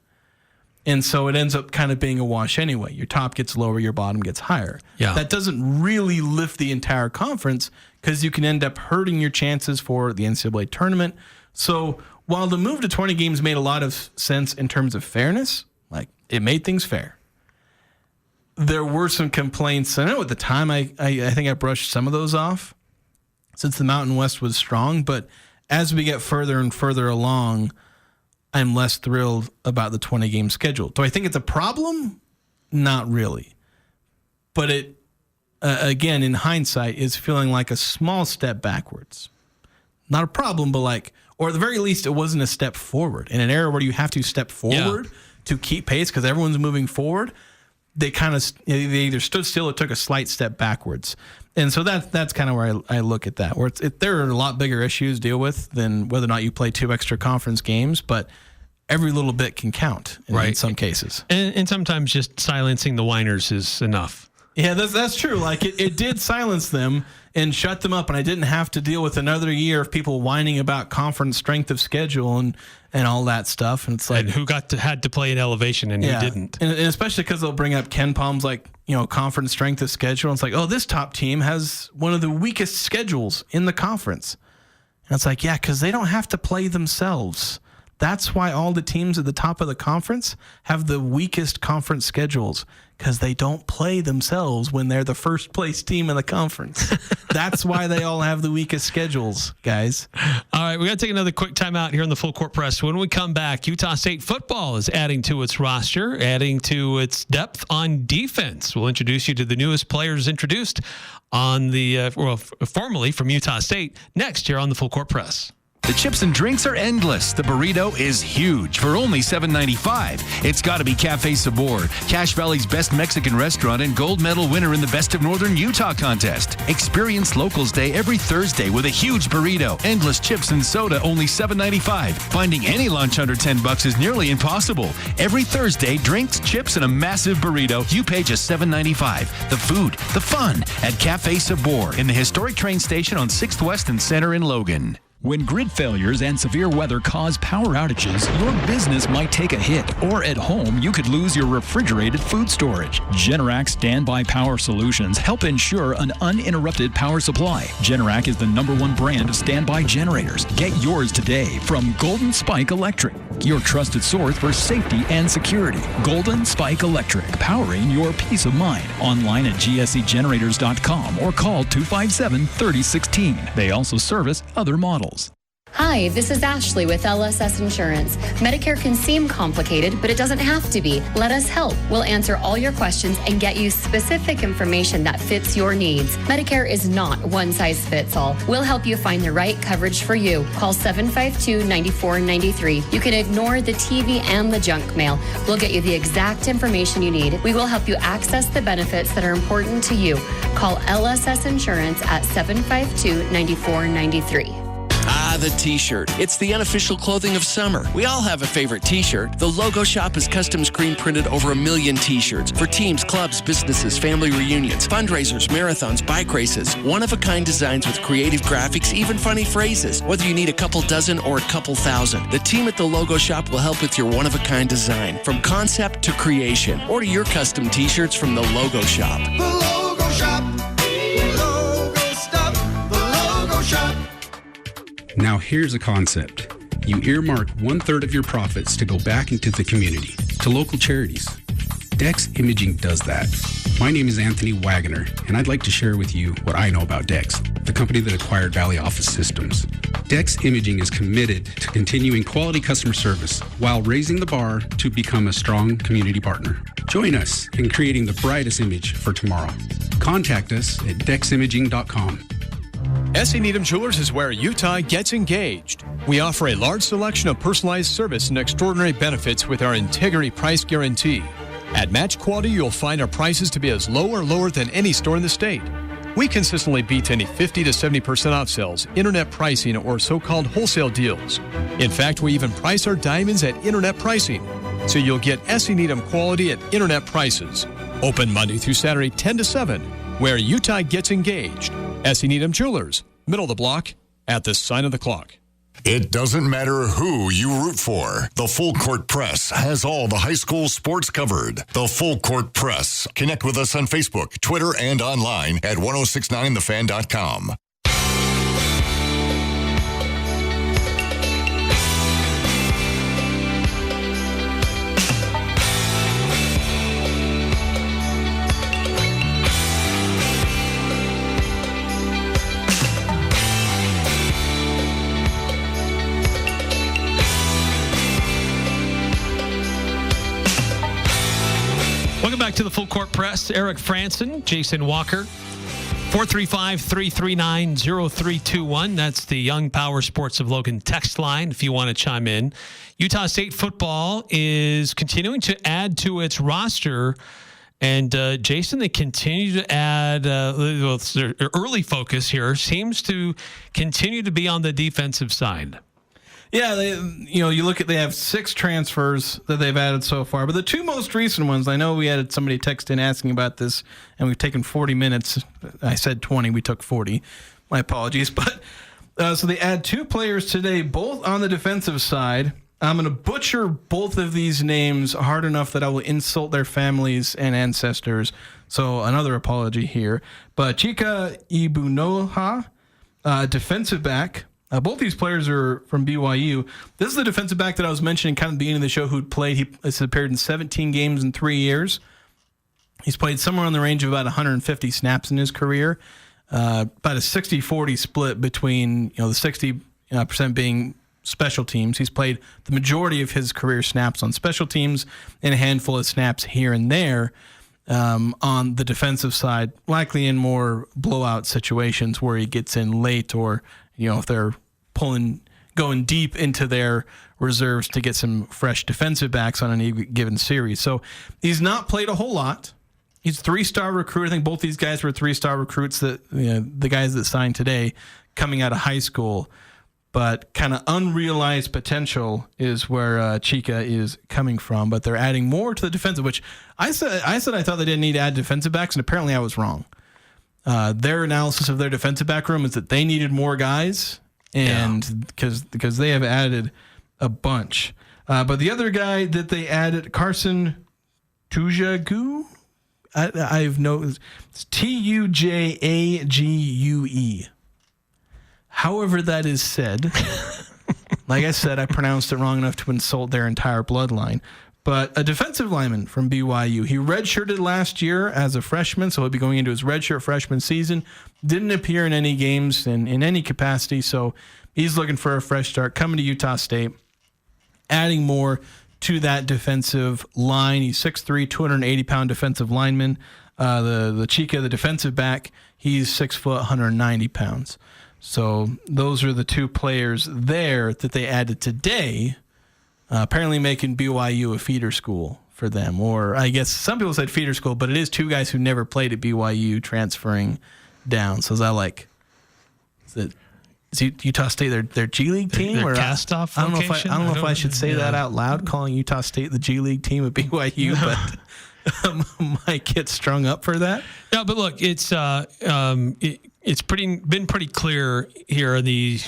And so it ends up kind of being a wash anyway. Your top gets lower, your bottom gets higher. Yeah. That doesn't really lift the entire conference because you can end up hurting your chances for the NCAA tournament. So while the move to 20 games made a lot of sense in terms of fairness, like it made things fair, there were some complaints. I know at the time I think I brushed some of those off since the Mountain West was strong. But as we get further and further along, I'm less thrilled about the 20-game schedule. Do I think it's a problem? Not really. But it, again, in hindsight, is feeling like a small step backwards. Not a problem, but or at the very least, it wasn't a step forward. In an era where you have to step forward to keep pace because everyone's moving forward, they either stood still or took a slight step backwards. And so that's kind of where I look at that, where there are a lot bigger issues to deal with than whether or not you play 2 extra conference games, but every little bit can count in some cases. And sometimes just silencing the whiners is enough. Yeah, that's true. Like it did silence them and shut them up, and I didn't have to deal with another year of people whining about conference strength of schedule and all that stuff. And it's like, and who had to play in elevation and who didn't. And especially because they'll bring up Ken Palm's conference strength of schedule. And it's like, oh, this top team has one of the weakest schedules in the conference. And it's like, yeah, because they don't have to play themselves. That's why all the teams at the top of the conference have the weakest conference schedules, because they don't play themselves when they're the first place team in the conference. That's why they all have the weakest schedules, guys. All right, we got to take another quick timeout here on the Full Court Press. When we come back, Utah State football is adding to its roster, adding to its depth on defense. We'll introduce you to the newest players introduced on the formally from Utah State next here on the Full Court Press. The chips and drinks are endless. The burrito is huge for only $7.95. It's got to be Cafe Sabor, Cache Valley's best Mexican restaurant and gold medal winner in the Best of Northern Utah contest. Experience Locals Day every Thursday with a huge burrito, endless chips and soda, only $7.95. Finding any lunch under $10 is nearly impossible. Every Thursday, drinks, chips, and a massive burrito. You pay just $7.95. The food, the fun at Cafe Sabor in the historic train station on 6th West and Center in Logan. When grid failures and severe weather cause power outages, your business might take a hit, or at home, you could lose your refrigerated food storage. Generac Standby Power Solutions help ensure an uninterrupted power supply. Generac is the #1 brand of standby generators. Get yours today from Golden Spike Electric, your trusted source for safety and security. Golden Spike Electric, powering your peace of mind. Online at gsegenerators.com or call 257-3016. They also service other models. Hi, this is Ashley with LSS Insurance. Medicare can seem complicated, but it doesn't have to be. Let us help. We'll answer all your questions and get you specific information that fits your needs. Medicare is not one size fits all. We'll help you find the right coverage for you. Call 752-9493. You can ignore the TV and the junk mail. We'll get you the exact information you need. We will help you access the benefits that are important to you. Call LSS Insurance at 752-9493. Ah, the T-shirt. It's the unofficial clothing of summer. We all have a favorite T-shirt. The Logo Shop has custom screen printed over 1 million T-shirts for teams, clubs, businesses, family reunions, fundraisers, marathons, bike races. One-of-a-kind designs with creative graphics, even funny phrases. Whether you need a couple dozen or a couple thousand, the team at the Logo Shop will help with your one-of-a-kind design. From concept to creation. Order your custom T-shirts from the Logo Shop. The Logo Shop. Logo Stop. The Logo Shop. Now here's a concept. You earmark 1/3 of your profits to go back into the community, to local charities. Dex Imaging does that. My name is Anthony Wagoner, and I'd like to share with you what I know about Dex, the company that acquired Valley Office Systems. Dex Imaging is committed to continuing quality customer service while raising the bar to become a strong community partner. Join us in creating the brightest image for tomorrow. Contact us at deximaging.com. S.E. Needham Jewelers is where Utah gets engaged. We offer a large selection of personalized service and extraordinary benefits with our integrity price guarantee. At Match Quality, you'll find our prices to be as low or lower than any store in the state. We consistently beat any 50 to 70% off sales, internet pricing, or so-called wholesale deals. In fact, we even price our diamonds at internet pricing. So you'll get S.E. Needham quality at internet prices. Open Monday through Saturday, 10 to 7, where Utah gets engaged. S.E. Needham Jewelers, middle of the block, at the sign of the clock. It doesn't matter who you root for. The Full Court Press has all the high school sports covered. The Full Court Press. Connect with us on Facebook, Twitter, and online at 1069thefan.com. Welcome back to the Full Court Press. Eric Frandsen, Jason Walker, 435-339-0321. That's the Young Power Sports of Logan text line if you want to chime in. Utah State football is continuing to add to its roster. And, Jason, they continue to add, their early focus here seems to continue to be on the defensive side. Yeah, you look at, they have 6 transfers that they've added so far, but the 2 most recent ones, I know we had somebody text in asking about this, and we've taken 40 minutes. I said 20, we took 40. My apologies. But so they add 2 players today, both on the defensive side. I'm going to butcher both of these names hard enough that I will insult their families and ancestors. So another apology here. But Chika Ibunoha, defensive back. Both these players are from BYU. This is the defensive back that I was mentioning kind of at the beginning of the show who'd played. He has appeared in 17 games in 3 years. He's played somewhere on the range of about 150 snaps in his career. About a 60-40 split between, the 60% being special teams. He's played the majority of his career snaps on special teams and a handful of snaps here and there on the defensive side, likely in more blowout situations where he gets in late or, if they're going deep into their reserves to get some fresh defensive backs on any given series. So he's not played a whole lot. He's a 3-star recruit. I think both these guys were 3-star recruits, that the guys that signed today coming out of high school. But kind of unrealized potential is where Chika is coming from. But they're adding more to the defensive, which I said I thought they didn't need to add defensive backs, and apparently I was wrong. Their analysis of their defensive back room is that they needed more guys, and because they have added a bunch. But the other guy that they added, Carson Tujague, I've noticed it's Tujague. However that is said, like I said, I pronounced it wrong enough to insult their entire bloodline. But a defensive lineman from BYU. He redshirted last year as a freshman, so he'll be going into his redshirt freshman season. Didn't appear in any games in any capacity, so He's looking for a fresh start, coming to Utah State, adding more to that defensive line. He's 6'3", 280-pound defensive lineman. The Chica, the defensive back, he's 6 foot, 190 pounds. So those are the two players there that they added today, apparently making BYU a feeder school for them. Or I guess some people said feeder school, but it is two guys who never played at BYU transferring down. So is that like, is Utah State their G League team? Their or cast-off I don't know if I should say that out loud, calling Utah State the G League team at BYU, but might get strung up for that. Yeah, but look, it's been pretty clear here in the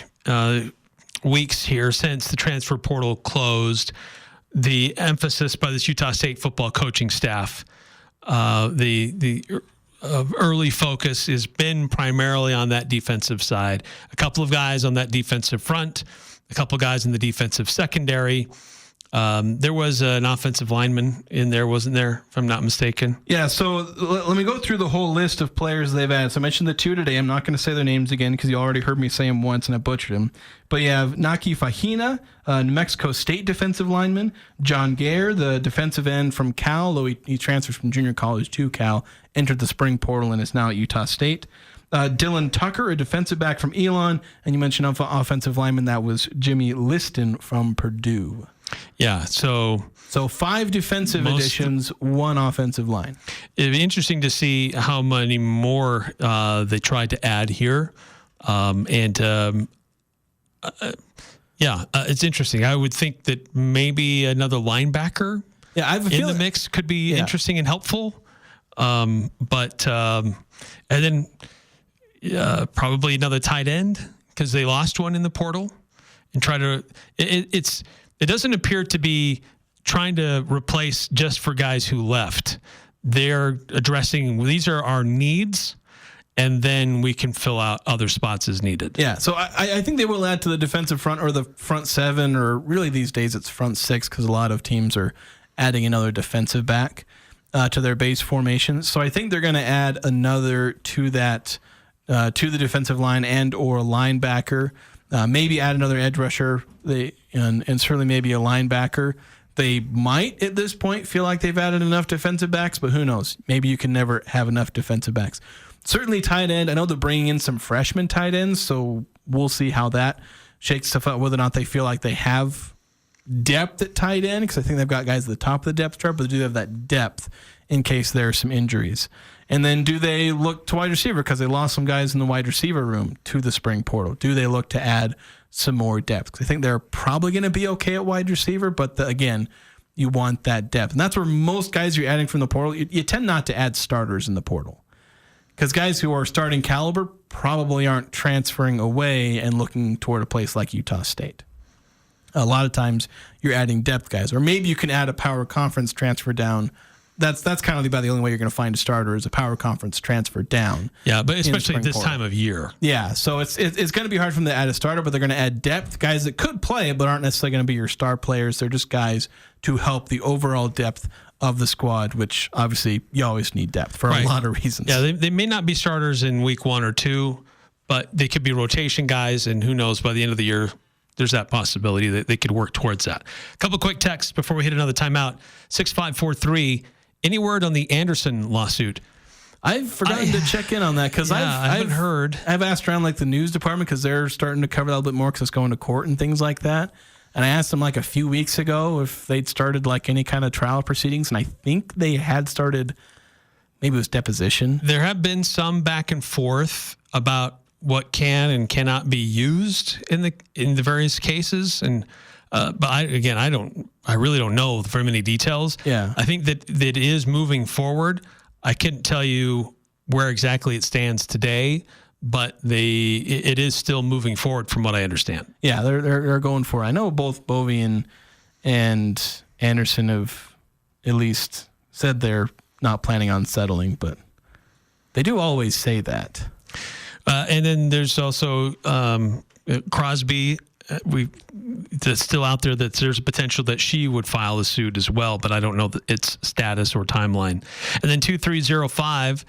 weeks here since the transfer portal closed. The emphasis by this Utah State football coaching staff, the early focus has been primarily on that defensive side. A couple of guys on that defensive front, a couple of guys in the defensive secondary. There was an offensive lineman in there, wasn't there, if I'm not mistaken? Yeah, so let me go through the whole list of players they've added. So I mentioned the two today. I'm not going to say their names again because you already heard me say them once and I butchered them. But you have Naki Fahina, New Mexico State defensive lineman. John Gare, the defensive end from Cal, though he transfers from junior college to Cal, entered the spring portal and is now at Utah State. Dylan Tucker, a defensive back from Elon. And you mentioned offensive lineman, that was Jimmy Liston from Purdue. Yeah, so 5 defensive additions, 1 offensive line. It'd be interesting to see how many more they tried to add here. It's interesting. I would think that maybe another linebacker in the mix could be interesting and helpful. And then probably another tight end because they lost one in the portal and try to it doesn't appear to be trying to replace just for guys who left. They're addressing, these are our needs, and then we can fill out other spots as needed. Yeah, so I think they will add to the defensive front or the front 7, or really these days it's front 6 because a lot of teams are adding another defensive back to their base formation. So I think they're going to add another to that, to the defensive line and or linebacker. Maybe add another edge rusher, and certainly maybe a linebacker. They might at this point feel like they've added enough defensive backs, but who knows? Maybe you can never have enough defensive backs. Certainly tight end. I know they're bringing in some freshman tight ends, so we'll see how that shakes stuff out, whether or not they feel like they have depth at tight end, because I think they've got guys at the top of the depth chart, but they do have that depth in case there are some injuries. And then do they look to wide receiver because they lost some guys in the wide receiver room to the spring portal? Do they look to add some more depth? Because I think they're probably going to be okay at wide receiver, but again, you want that depth. And that's where most guys you're adding from the portal, you tend not to add starters in the portal. Because guys who are starting caliber probably aren't transferring away and looking toward a place like Utah State. A lot of times you're adding depth guys, or maybe you can add a power conference transfer down. That's kind of about the only way you're going to find a starter is a power conference transfer down. Yeah, but especially this time of year. Yeah, so it's going to be hard for them to add a starter, but they're going to add depth, guys that could play but aren't necessarily going to be your star players. They're just guys to help the overall depth of the squad, which obviously you always need depth for a lot of reasons. Yeah, they may not be starters in week 1 or 2, but they could be rotation guys, and who knows, by the end of the year, there's that possibility that they could work towards that. A couple quick texts before we hit another timeout. 6543. Any word on the Anderson lawsuit? I've forgotten to check in on that because I haven't heard. I've asked around like the news department because they're starting to cover that a little bit more because it's going to court and things like that. And I asked them like a few weeks ago if they'd started like any kind of trial proceedings, and I think they had started. Maybe it was deposition. There have been some back and forth about what can and cannot be used in the various cases, and but I really don't know very many details. Yeah, I think that it is moving forward. I couldn't tell you where exactly it stands today, but it is still moving forward from what I understand. Yeah, they're going for it. I know both Bovey and Anderson have at least said they're not planning on settling, but they do always say that. And then there's also Crosby. That's still out there that there's a potential that she would file a suit as well, but I don't know its status or timeline. And then 2305,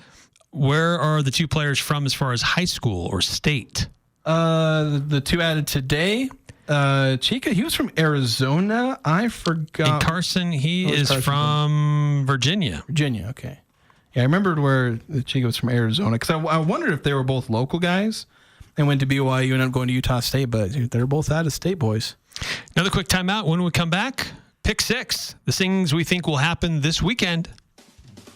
where are the two players from as far as high school or state? The two added today. Chica, he was from Arizona. I forgot. And Carson, he is from Virginia. Virginia, okay. Yeah, I remembered where Chica was from Arizona because I wondered if they were both local guys and went to BYU and ended up going to Utah State, but they're both out-of-state boys. Another quick timeout. When we come back, Pick 6, the things we think will happen this weekend.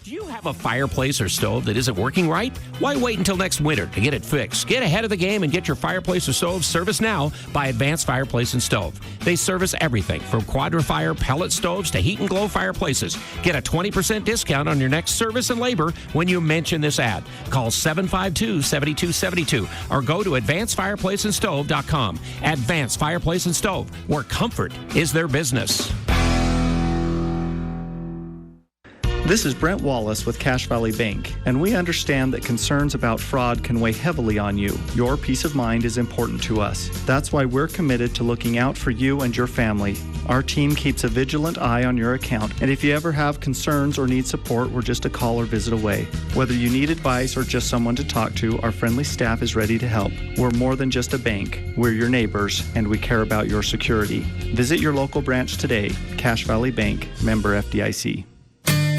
Do you have a fireplace or stove that isn't working right? Why wait until next winter to get it fixed? Get ahead of the game and get your fireplace or stove serviced now by Advanced Fireplace and Stove. They service everything from Quadra-Fire pellet stoves to heat and glow fireplaces. Get a 20% discount on your next service and labor when you mention this ad. Call 752-7272 or go to advancedfireplaceandstove.com. Advanced Fireplace and Stove, where comfort is their business. This is Brent Wallace with Cache Valley Bank, and we understand that concerns about fraud can weigh heavily on you. Your peace of mind is important to us. That's why we're committed to looking out for you and your family. Our team keeps a vigilant eye on your account, and if you ever have concerns or need support, we're just a call or visit away. Whether you need advice or just someone to talk to, our friendly staff is ready to help. We're more than just a bank. We're your neighbors, and we care about your security. Visit your local branch today. Cache Valley Bank, member FDIC.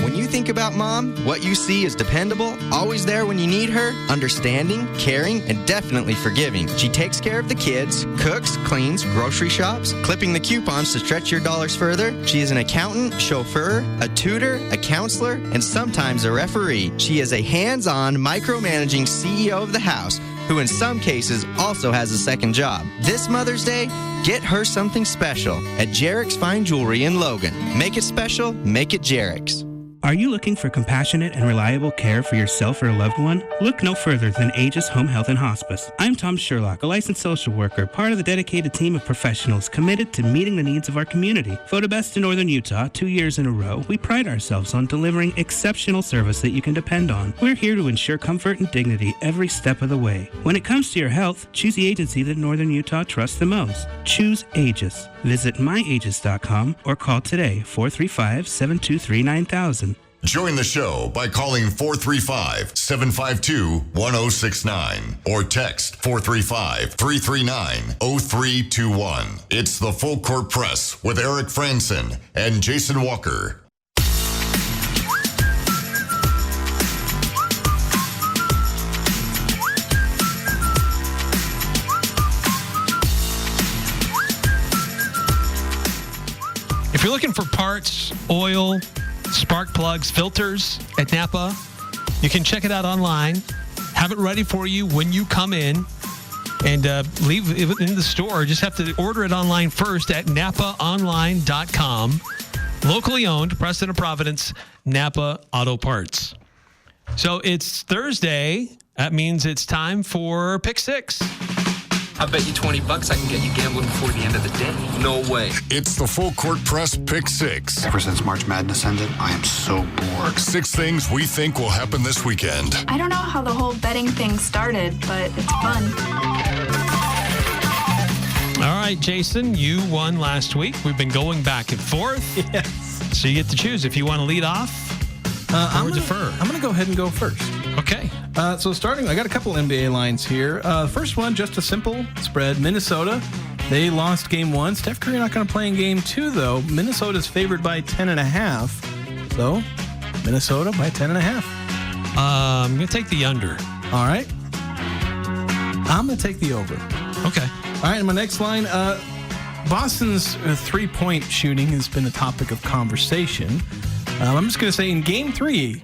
When you think about Mom, what you see is dependable, always there when you need her, understanding, caring, and definitely forgiving. She takes care of the kids, cooks, cleans, grocery shops, clipping the coupons to stretch your dollars further. She is an accountant, chauffeur, a tutor, a counselor, and sometimes a referee. She is a hands-on, micromanaging CEO of the house, who in some cases also has a second job. This Mother's Day, get her something special at Jarek's Fine Jewelry in Logan. Make it special, make it Jarek's. Are you looking for compassionate and reliable care for yourself or a loved one? Look no further than Aegis Home Health and Hospice. I'm Tom Sherlock, a licensed social worker, part of the dedicated team of professionals committed to meeting the needs of our community. Voted best in Northern Utah 2 years in a row, we pride ourselves on delivering exceptional service that you can depend on. We're here to ensure comfort and dignity every step of the way. When it comes to your health, choose the agency that Northern Utah trusts the most. Choose Aegis. Visit myaegis.com or call today 435-723-9000. Join the show by calling 435-752-1069 or text 435-339-0321. It's the Full Court Press with Eric Frandsen and Jason Walker. If you're looking for parts, oil, spark plugs, filters at Napa, you can check it out online. Have it ready for you when you come in and leave it in the store. Just have to order it online first at napaonline.com. Locally owned, Preston and Providence, Napa Auto Parts. So it's Thursday. That means it's time for Pick 6. I bet you $20 I can get you gambling before the end of the day. No way. It's the Full Court Press Pick 6. Ever since March Madness ended, I am so bored. 6 things we think will happen this weekend. I don't know how the whole betting thing started, but it's fun. All right, Jason, you won last week. We've been going back and forth. Yes. So you get to choose if you want to lead off or defer. I'm going to go ahead and go first. Okay. So starting, I got a couple NBA lines here. First one, just a simple spread. Minnesota, they lost game 1. Steph Curry not going to play in game 2, though. Minnesota's favored by 10.5. So, Minnesota by 10.5. I'm going to take the under. All right. I'm going to take the over. Okay. All right, and my next line, Boston's three-point shooting has been a topic of conversation. I'm just going to say in game 3,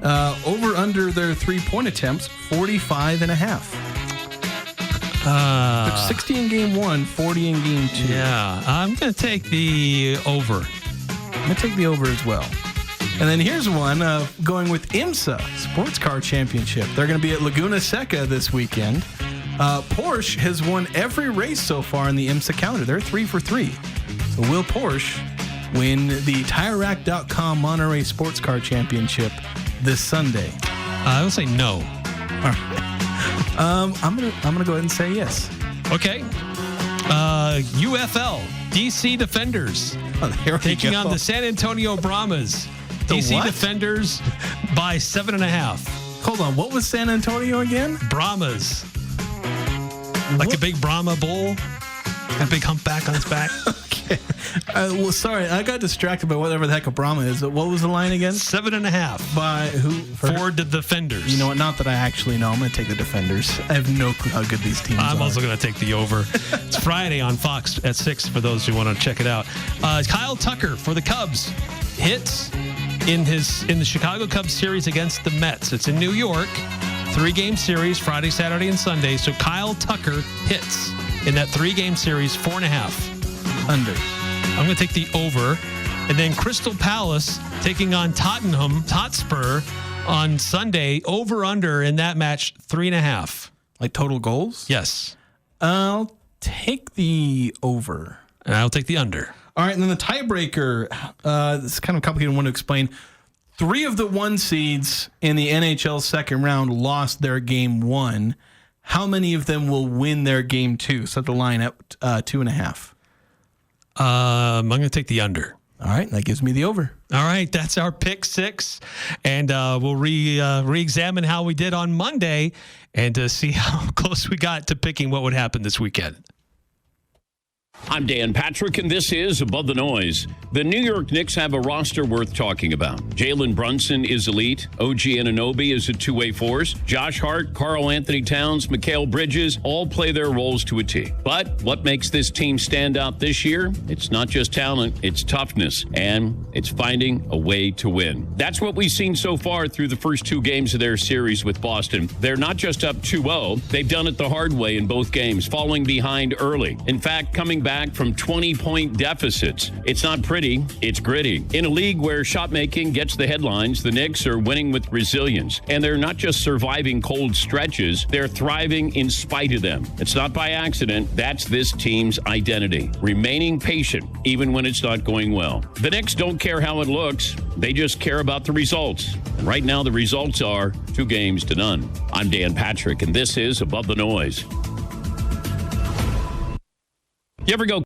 over under their three-point attempts, 45.5. Took 60 in game 1, 40 in game 2. Yeah, I'm going to take the over. I'm going to take the over as well. And then here's one, going with IMSA, Sports Car Championship. They're going to be at Laguna Seca this weekend. Porsche has won every race so far in the IMSA calendar. They're 3 for 3. So will Porsche win the TireRack.com Monterey Sports Car Championship this Sunday? I will say no. All right. I'm gonna go ahead and say yes. Okay. UFL DC Defenders taking on the San Antonio Brahmas. DC Defenders by 7.5. Hold on, what was San Antonio again? Brahmas. Like a big Brahma bull. A big humpback on its back. Okay. Well, sorry, I got distracted by whatever the heck a Brahma is. What was the line again? 7.5. By who? For the Defenders. You know what? Not that I actually know. I'm going to take the Defenders. I have no clue how good these teams are. I'm also going to take the over. It's Friday on Fox at 6 for those who want to check it out. Kyle Tucker for the Cubs hits in the Chicago Cubs series against the Mets. It's in New York. 3-game series, Friday, Saturday, and Sunday. So Kyle Tucker hits in that 3-game series, 4.5. Under. I'm going to take the over. And then Crystal Palace taking on Tottenham Hotspur on Sunday, over-under in that match, 3.5. Like total goals? Yes. I'll take the over. And I'll take the under. All right, and then the tiebreaker, this is kind of a complicated one to explain. 3 of the 1 seeds in the NHL second round lost their game 1. How many of them will win their game 2? Set the line at 2.5. I'm going to take the under. All right, that gives me the over. All right, that's our pick 6, and we'll re-examine how we did on Monday and see how close we got to picking what would happen this weekend. I'm Dan Patrick, and this is Above the Noise. The New York Knicks have a roster worth talking about. Jalen Brunson is elite. OG Anunoby is a two-way force. Josh Hart, Karl Anthony Towns, Mikal Bridges all play their roles to a T. But what makes this team stand out this year? It's not just talent, it's toughness, and it's finding a way to win. That's what we've seen so far through the first 2 games of their series with Boston. They're not just up 2-0, they've done it the hard way in both games, falling behind early. In fact, coming back from 20-point deficits. It's not pretty, it's gritty. In a league where shot making gets the headlines, the Knicks are winning with resilience. And they're not just surviving cold stretches, they're thriving in spite of them. It's not by accident, that's this team's identity. Remaining patient, even when it's not going well. The Knicks don't care how it looks, they just care about the results. And right now the results are 2-0. I'm Dan Patrick, and this is Above the Noise. You ever go